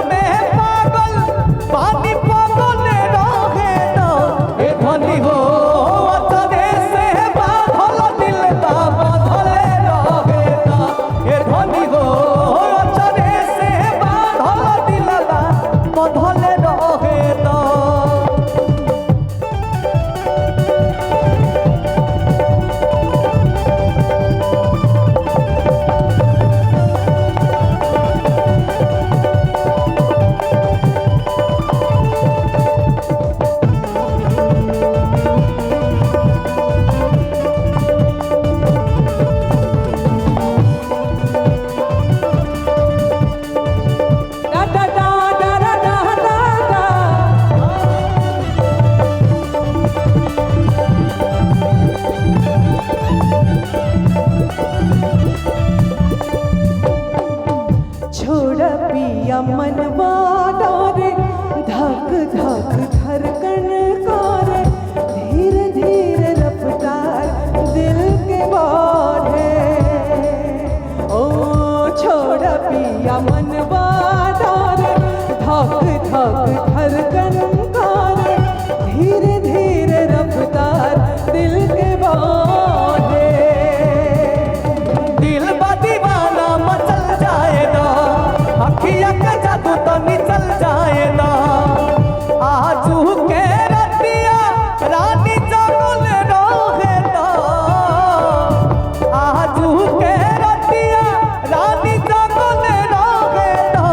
में पागल पानी पागल रहे ना ए धनी हो अतरे से बाधल दिल दा बाधले रहे ना ए धनी हो अतरे से बाधल दिल दा बाधले रहे ना। छोड़ पिया मनवा डारे धक धक धड़कन करे धीरे धीरे रफ्तार दिल के बढ़े। ओ छोड़ पिया मनवा डारे धक धक धड़कन करे धीरे धीरे रफ्तार दिल के बढ़े। दिल बा दीवाना मचल जाए ना अखिया का जादू तो निचल जाए ना आजू के रतिया रानी जागल रहे ना आजू के रतिया रानी जागल रहे ना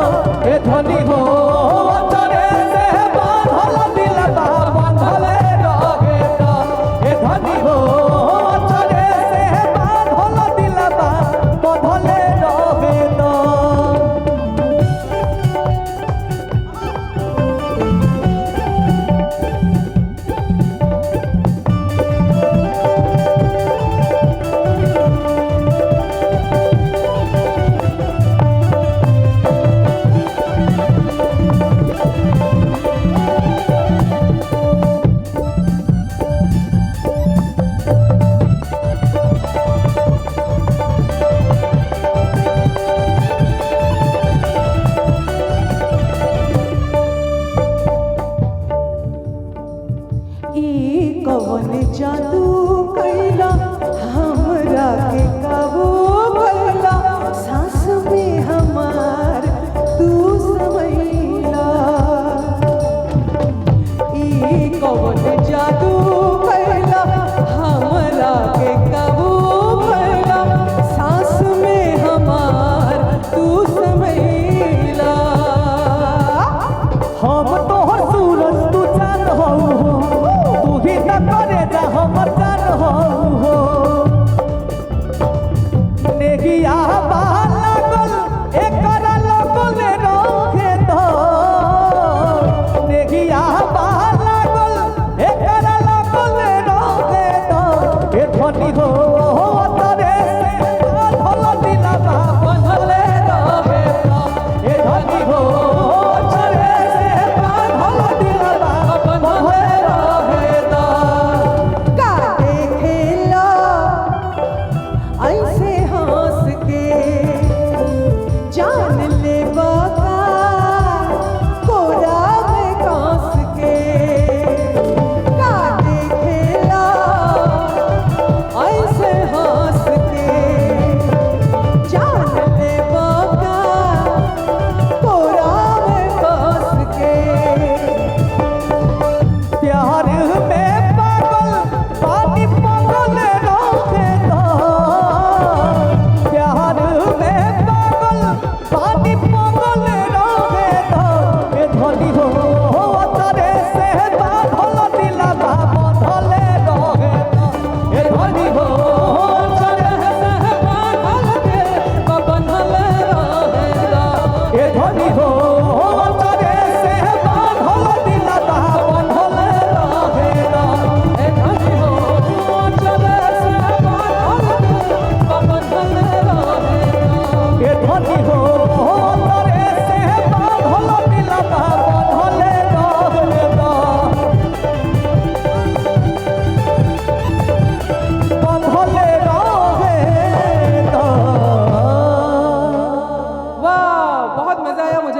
ए धनी हो अतरे से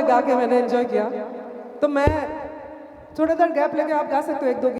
गा के मैंने एंजॉय किया, तो मैं थोड़ा देर गैप लेके आप गा सकते हो एक दो